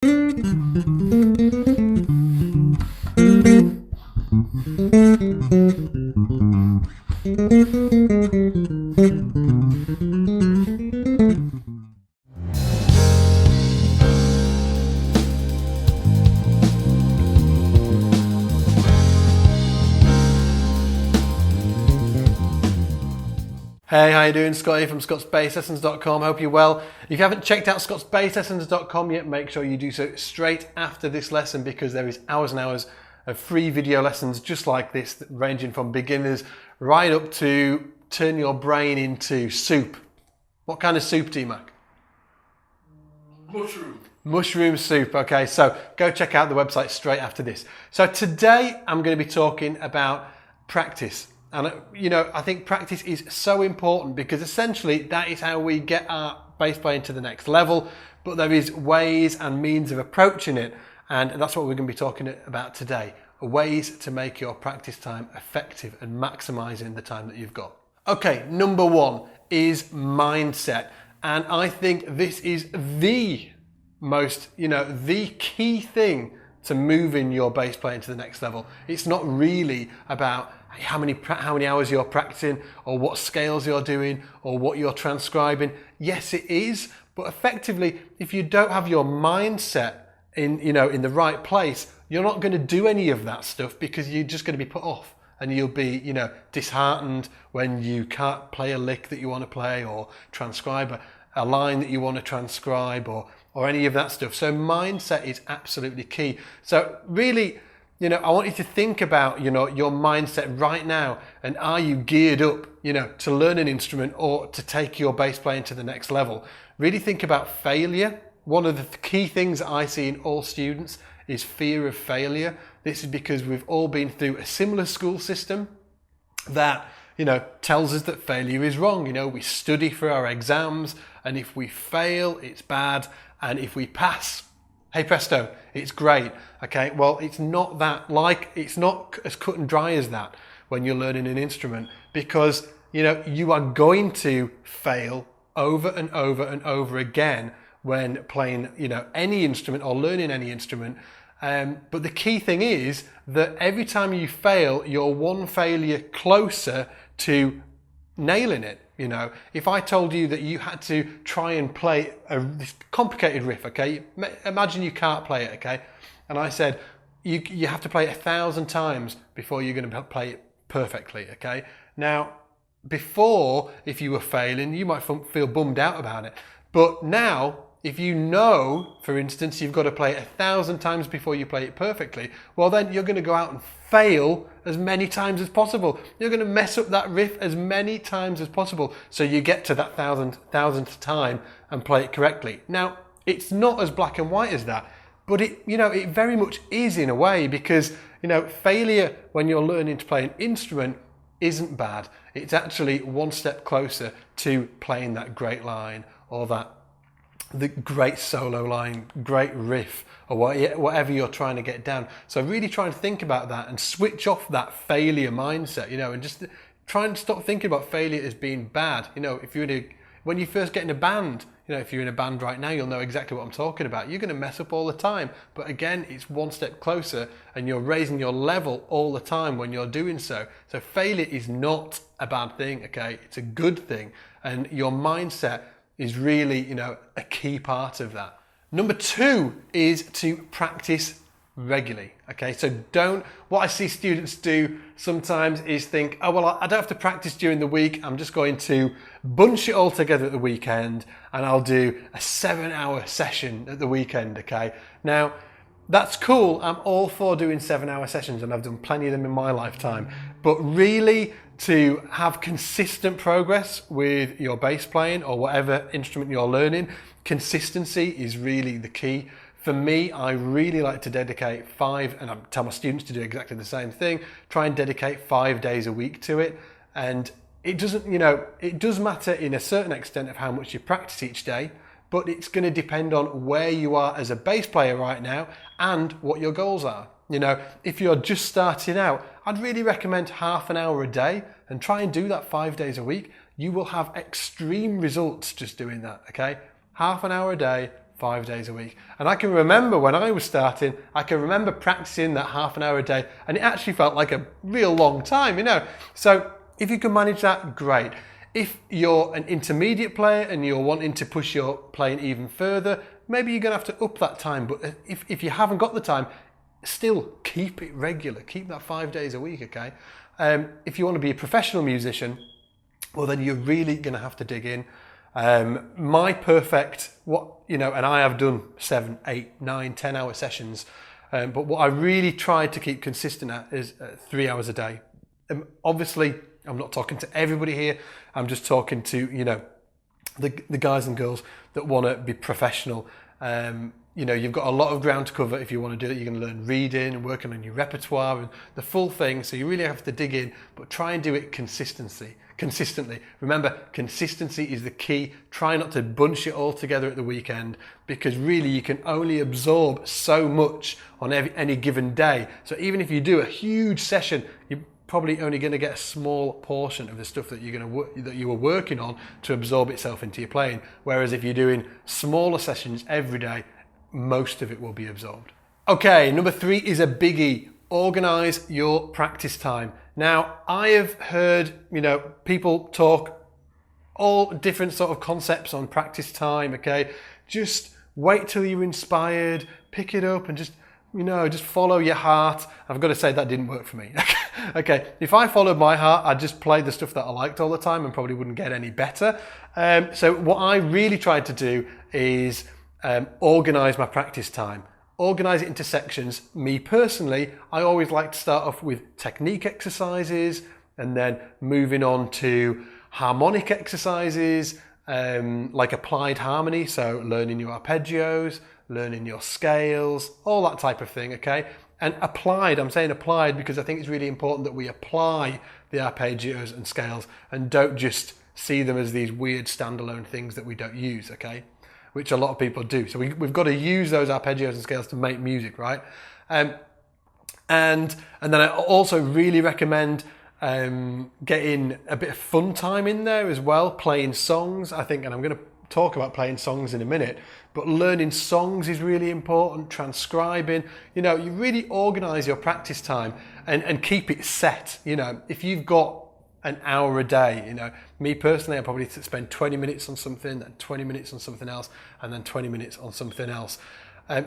Hey, how you doing? Scott here from scotsbasslessons.com. Hope you're well. If you haven't checked out scotsbasslessons.com yet, make sure you do so straight after this lesson, because there is hours and hours of free video lessons just like this, ranging from beginners right up to turn your brain into soup. What kind of soup do you make? Mushroom soup. Okay, so go check out the website straight after this. So today I'm going to be talking about practice. And I think practice is so important, because essentially that is how we get our bass playing to the next level. But there is ways and means of approaching it, and that's what we're going to be talking about today. Ways to make your practice time effective and maximising the time that you've got. Okay, number one is mindset. And I think this is the most, the key thing to moving your bass playing to the next level. It's not really about how many hours you're practicing, or what scales you're doing, or what you're transcribing. Yes, it is, but effectively, if you don't have your mindset in the right place, you're not going to do any of that stuff, because you're just going to be put off, and you'll be disheartened when you can't play a lick that you want to play, or transcribe a line that you want to transcribe, or any of that stuff. So mindset is absolutely key. So really, I want you to think about, your mindset right now, and are you geared up, to learn an instrument or to take your bass playing to the next level? Really think about failure. One of the key things that I see in all students is fear of failure. This is because we've all been through a similar school system that, tells us that failure is wrong. We study for our exams, and if we fail, it's bad. And if we pass, hey presto, it's great. Okay, well, it's not as cut and dry as that when you're learning an instrument, because you are going to fail over and over and over again when playing any instrument or learning any instrument. But the key thing is that every time you fail, you're one failure closer to nailing it. If I told you that you had to try and play this complicated riff, okay, imagine you can't play it, okay, and I said you have to play it 1,000 times before you're going to play it perfectly, okay. Now, before, if you were failing, you might feel bummed out about it, but now, if for instance, you've got to play it 1,000 times before you play it perfectly, well then you're going to go out and fail as many times as possible. You're going to mess up that riff as many times as possible, so you get to that thousandth time and play it correctly. Now, it's not as black and white as that, but it very much is in a way, because failure when you're learning to play an instrument isn't bad. It's actually one step closer to playing that great line, or the great solo line, great riff, or whatever you're trying to get down. So really try and think about that and switch off that failure mindset, and just try and stop thinking about failure as being bad. When you first get in a band, if you're in a band right now, you'll know exactly what I'm talking about. You're going to mess up all the time, but again, it's one step closer, and you're raising your level all the time when you're doing so. So failure is not a bad thing, okay? It's a good thing, and your mindset is really, a key part of that. Number two is to practice regularly. Okay, so what I see students do sometimes is think, oh, well, I don't have to practice during the week. I'm just going to bunch it all together at the weekend, and I'll do a 7-hour session at the weekend. Okay, now that's cool. I'm all for doing 7-hour sessions, and I've done plenty of them in my lifetime. But really, to have consistent progress with your bass playing or whatever instrument you're learning, consistency is really the key. For me, I really like to dedicate and I tell my students to do exactly the same thing, try and dedicate 5 days a week to it. And it doesn't, it does matter in a certain extent of how much you practice each day, but it's going to depend on where you are as a bass player right now and what your goals are. If you're just starting out, I'd really recommend half an hour a day and try and do that 5 days a week. You will have extreme results just doing that, okay? Half an hour a day, 5 days a week. And I can remember when I was starting, I can remember practicing that half an hour a day, and it actually felt like a real long time, you know. So if you can manage that, great. If you're an intermediate player and you're wanting to push your playing even further, maybe you're going to have to up that time. But if you haven't got the time, still keep it regular. Keep that 5 days a week, okay? If you want to be a professional musician, well, then you're really going to have to dig in. My perfect, and I have done 7, 8, 9, 10 hour sessions. But what I really tried to keep consistent at is 3 hours a day. Obviously, I'm not talking to everybody here. I'm just talking to, the guys and girls that want to be professional. You've got a lot of ground to cover if you want to do it. You're going to learn reading and working on your repertoire and the full thing. So you really have to dig in, but try and do it consistently. Remember, consistency is the key. Try not to bunch it all together at the weekend, because really you can only absorb so much on any given day. So even if you do a huge session, you're probably only going to get a small portion of the stuff that that you were working on to absorb itself into your playing. Whereas if you're doing smaller sessions every day, most of it will be absorbed. Okay, number 3 is a biggie. Organize your practice time. Now, I have heard, people talk all different sort of concepts on practice time, okay? Just wait till you're inspired, pick it up and just follow your heart. I've got to say that didn't work for me. Okay, if I followed my heart, I'd just play the stuff that I liked all the time and probably wouldn't get any better. So what I really tried to do is organize my practice time. Organize it into sections. Me personally, I always like to start off with technique exercises and then moving on to harmonic exercises, like applied harmony, so learning your arpeggios, learning your scales, all that type of thing, okay? And applied, I'm saying applied because I think it's really important that we apply the arpeggios and scales and don't just see them as these weird standalone things that we don't use, okay? Which a lot of people do. So we've got to use those arpeggios and scales to make music, right? And then I also really recommend getting a bit of fun time in there as well, playing songs, I think, and I'm going to talk about playing songs in a minute, but learning songs is really important, transcribing, you really organize your practice time and keep it set. If you've got an hour a day, me personally, I probably spend 20 minutes on something, then 20 minutes on something else, and then 20 minutes on something else.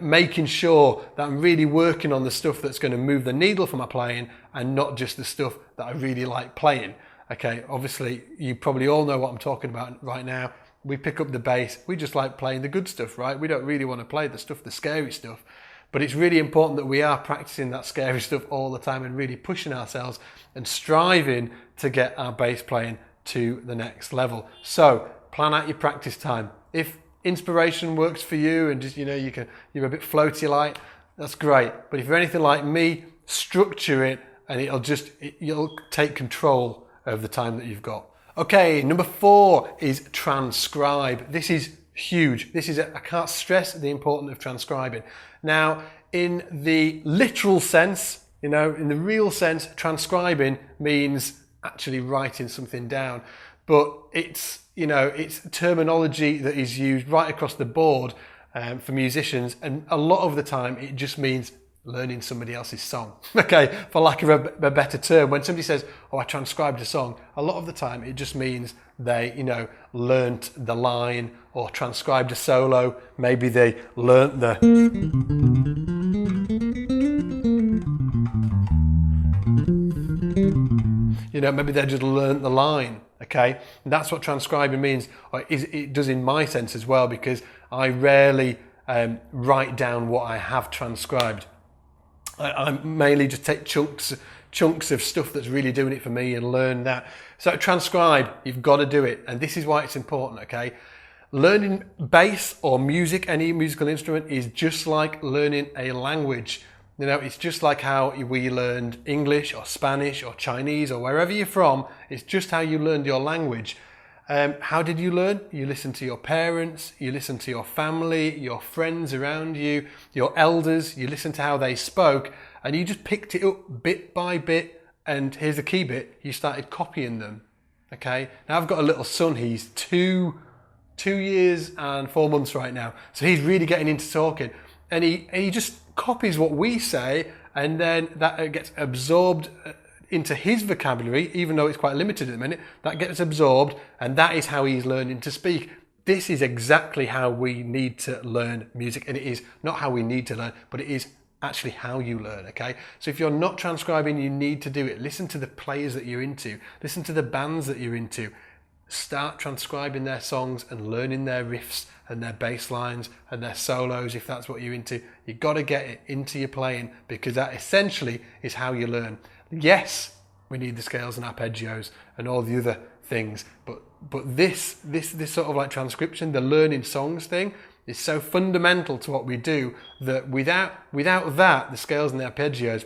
Making sure that I'm really working on the stuff that's going to move the needle for my playing and not just the stuff that I really like playing. Okay, obviously, you probably all know what I'm talking about right now. We pick up the bass, we just like playing the good stuff, right? We don't really want to play the scary stuff. But it's really important that we are practicing that scary stuff all the time and really pushing ourselves and striving to get our bass playing to the next level. So plan out your practice time. If inspiration works for you and just, you're a bit floaty light, that's great. But if you're anything like me, structure it and you'll take control of the time that you've got. Okay, number 4 is transcribe. This is huge. I can't stress the importance of transcribing. Now, in the literal sense, in the real sense, transcribing means actually writing something down. But it's terminology that is used right across the board for musicians. And a lot of the time, it just means learning somebody else's song. Okay, for lack of a better term. When somebody says, oh, I transcribed a song, a lot of the time it just means they, learnt the line or transcribed a solo. Maybe they learnt maybe they just learnt the line. Okay, and that's what transcribing means. Or it does in my sense as well, because I rarely write down what I have transcribed. I mainly just take chunks of stuff that's really doing it for me and learn that. So transcribe, you've got to do it. And this is why it's important, okay? Learning bass or music, any musical instrument, is just like learning a language. It's just like how we learned English or Spanish or Chinese or wherever you're from. It's just how you learned your language. How did you learn? You listened to your parents, you listened to your family, your friends around you, your elders, you listened to how they spoke, and you just picked it up bit by bit, and here's the key bit, you started copying them, okay? Now I've got a little son, he's two 2 years and 4 months right now. So he's really getting into talking, and he just copies what we say, and then that gets absorbed into his vocabulary, even though it's quite limited at the minute. That gets absorbed, and that is how he's learning to speak. This is exactly how we need to learn music, and it is not how we need to learn, but it is actually how you learn, okay? So if you're not transcribing, you need to do it. Listen to the players that you're into. Listen to the bands that you're into. Start transcribing their songs and learning their riffs and their bass lines and their solos if that's what you're into. You've got to get it into your playing, because that essentially is how you learn. Yes, we need the scales and arpeggios and all the other things, but this sort of like transcription, the learning songs thing, is so fundamental to what we do that without that, the scales and the arpeggios,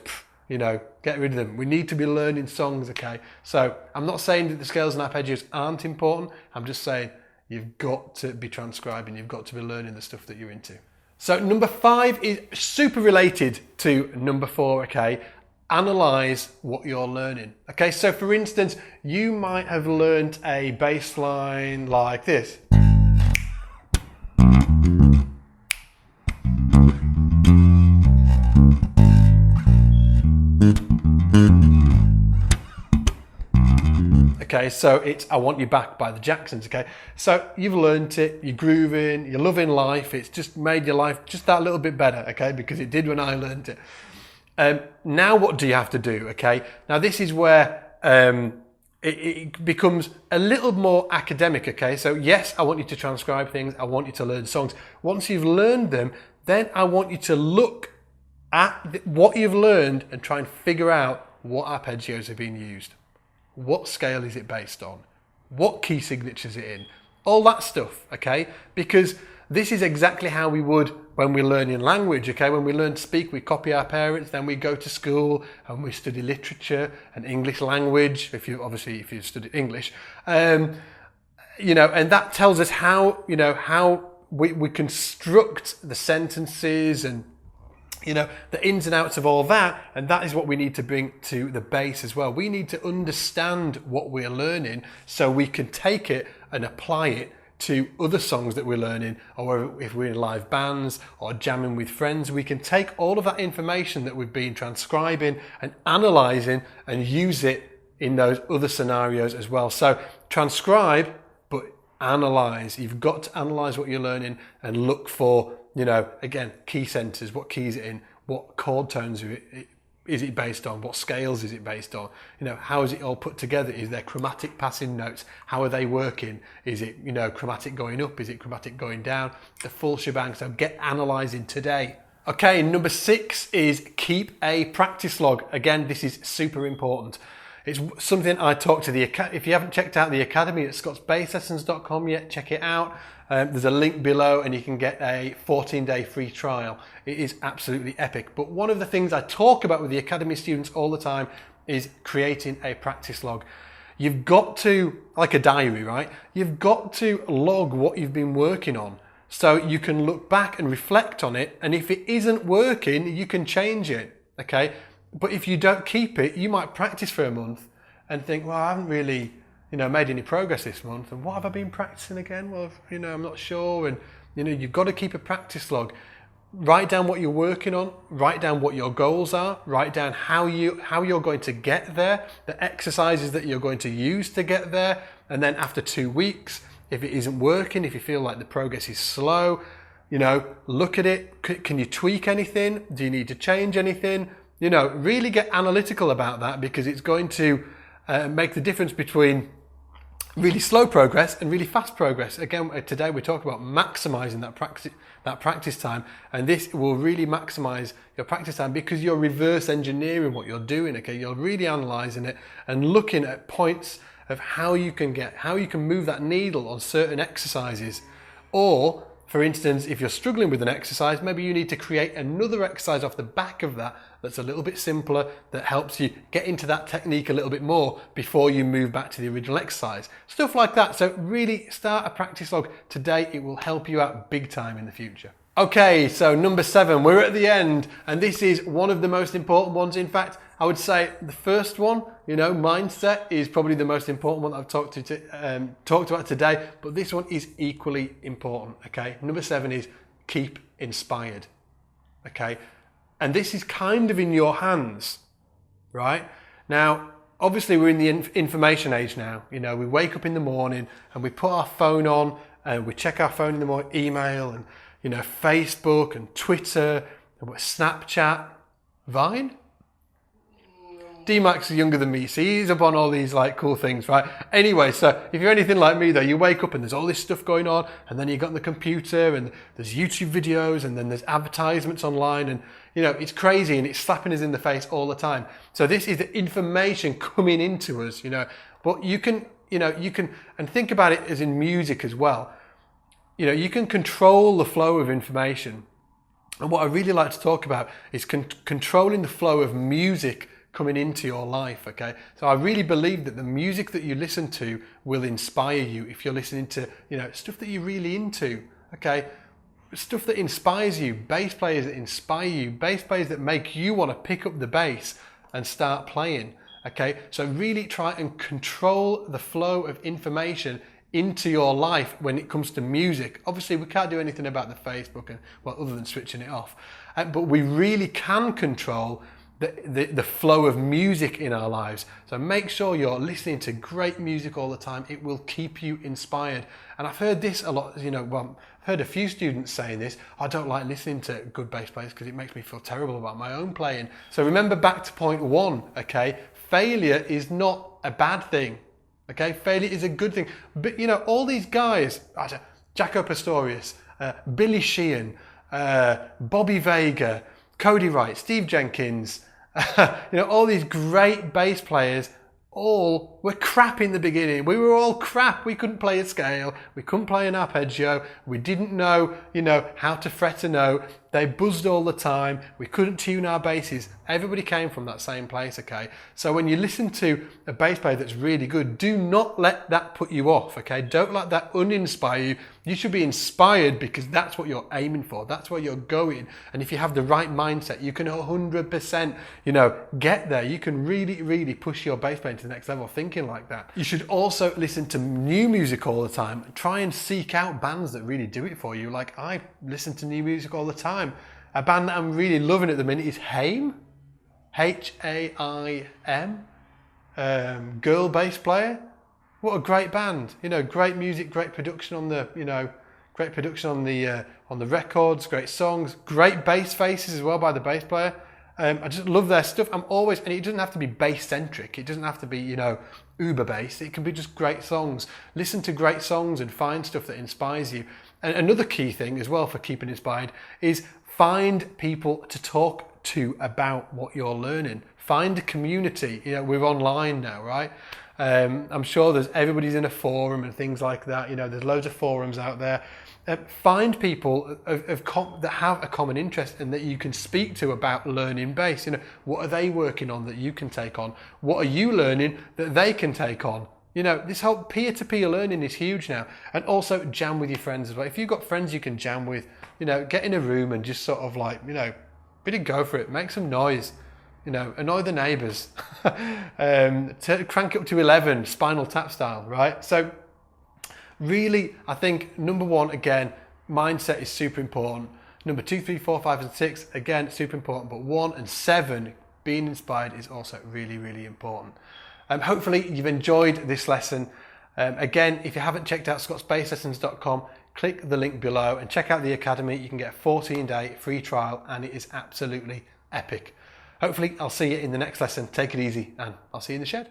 get rid of them. We need to be learning songs, okay? So I'm not saying that the scales and arpeggios aren't important. I'm just saying you've got to be transcribing. You've got to be learning the stuff that you're into. So number 5 is super related to number 4, okay? Analyze what you're learning. Okay, so for instance, you might have learned a bass line like this. Okay, so it's I Want You Back by the Jacksons, okay? So you've learned it, you're grooving, you're loving life, it's just made your life just that little bit better, okay? Because it did when I learned it. Now what do you have to do, okay? Now this is where it becomes a little more academic, okay? So yes, I want you to transcribe things, I want you to learn songs. Once you've learned them, then I want you to look at what you've learned and try and figure out what arpeggios are being used. What scale is it based on? What key signature is it in? All that stuff, okay? Because this is exactly how we would when we're learning language, okay? When we learn to speak, we copy our parents, then we go to school and we study literature and English language, if you study English. And that tells us how we construct the sentences and the ins and outs of all that, and that is what we need to bring to the base as well. We need to understand what we're learning so we can take it and apply it to other songs that we're learning, or if we're in live bands or jamming with friends, we can take all of that information that we've been transcribing and analysing and use it in those other scenarios as well. So transcribe, but analyse. You've got to analyse what you're learning and look for again, key centers, what keys it in, what chord tones is it based on, what scales is it based on, how is it all put together, is there chromatic passing notes, how are they working, is it, chromatic going up, is it chromatic going down, the full shebang. So get analysing today. Okay, number 6 is keep a practice log. Again, this is super important. It's something I talk to if you haven't checked out the academy at scottsbasslessons.com yet, check it out. There's a link below and you can get a 14-day free trial. It is absolutely epic. But one of the things I talk about with the academy students all the time is creating a practice log. You've got to, like a diary, right? You've got to log what you've been working on so you can look back and reflect on it. And if it isn't working, you can change it, okay? But if you don't keep it, you might practice for a month and think, well, I haven't really, made any progress this month. And what have I been practicing again? Well, I'm not sure. And, you've got to keep a practice log. Write down what you're working on. Write down what your goals are. Write down how you're going to get there, the exercises that you're going to use to get there. And then after 2 weeks, if it isn't working, if you feel like the progress is slow, look at it. Can you tweak anything? Do you need to change anything? Really get analytical about that, because it's going to make the difference between really slow progress and really fast progress. Again, today we're talking about maximising that practice time, and this will really maximise your practice time because you're reverse engineering what you're doing. Okay, you're really analysing it and looking at points of how you can move that needle on certain exercises. Or, for instance, if you're struggling with an exercise, maybe you need to create another exercise off the back of that that's a little bit simpler, that helps you get into that technique a little bit more before you move back to the original exercise. Stuff like that. So really start a practice log today. It will help you out big time in the future. Okay, so number 7, we're at the end, and this is one of the most important ones. In fact, I would say the first one, mindset, is probably the most important one that I've talked about today, but this one is equally important, okay? Number 7 is keep inspired, okay? And this is kind of in your hands, right? Now, obviously we're in the information age now. We wake up in the morning and we put our phone on and we check our phone in the morning, email and, Facebook and Twitter and Snapchat, Vine. D-Max is younger than me, so he's up on all these cool things, right? Anyway, so if you're anything like me though, you wake up and there's all this stuff going on, and then you got on the computer and there's YouTube videos and then there's advertisements online, and it's crazy and it's slapping us in the face all the time. So this is the information coming into us, but you can, and think about it as in music as well. You can control the flow of information. And what I really like to talk about is controlling the flow of music coming into your life, okay? So I really believe that the music that you listen to will inspire you if you're listening to, stuff that you're really into, okay? Stuff that inspires you, bass players that inspire you, bass players that make you want to pick up the bass and start playing, okay? So really try and control the flow of information into your life when it comes to music. Obviously, we can't do anything about the Facebook, other than switching it off. But we really can control the flow of music in our lives. So make sure you're listening to great music all the time. It will keep you inspired. And I've heard this a lot, I've heard a few students saying this: I don't like listening to good bass players because it makes me feel terrible about my own playing. So remember back to point 1, okay? Failure is not a bad thing, okay? Failure is a good thing. But all these guys, Jaco Pastorius, Billy Sheehan, Bobby Vega, Cody Wright, Steve Jenkins, all these great bass players, all were crap in the beginning. We were all crap. We couldn't play a scale. We couldn't play an arpeggio. We didn't know, how to fret a note. They buzzed all the time. We couldn't tune our basses. Everybody came from that same place, okay? So when you listen to a bass player that's really good, do not let that put you off, okay? Don't let that uninspire you. You should be inspired because that's what you're aiming for. That's where you're going. And if you have the right mindset, you can 100%, get there. You can really, really push your bass playing to the next level thinking like that. You should also listen to new music all the time. Try and seek out bands that really do it for you. Like I listen to new music all the time. A band that I'm really loving at the minute is Haim, H-A-I-M, girl bass player. What a great band! Great music, great production on the, great production on the records, great songs, great bass faces as well by the bass player. I just love their stuff. And it doesn't have to be bass centric. It doesn't have to be, uber bass. It can be just great songs. Listen to great songs and find stuff that inspires you. And another key thing as well for keeping inspired is find people to talk to about what you're learning. Find a community. We're online now, right? I'm sure everybody's in a forum and things like that. There's loads of forums out there. Find people that have a common interest and that you can speak to about learning bass. What are they working on that you can take on? What are you learning that they can take on? This whole peer-to-peer learning is huge now. And also jam with your friends as well. If you've got friends you can jam with, get in a room and just sort of bit of go for it. Make some noise. Annoy the neighbours. Crank it up to 11, Spinal Tap style, right? So really, I think number 1, again, mindset is super important. Number 2, 3, 4, 5, and 6, again, super important. But 1 and 7, being inspired, is also really, really important. Hopefully you've enjoyed this lesson. Again, if you haven't checked out scottsbasslessons.com, click the link below and check out the Academy. You can get a 14-day free trial and it is absolutely epic. Hopefully I'll see you in the next lesson. Take it easy and I'll see you in the shed.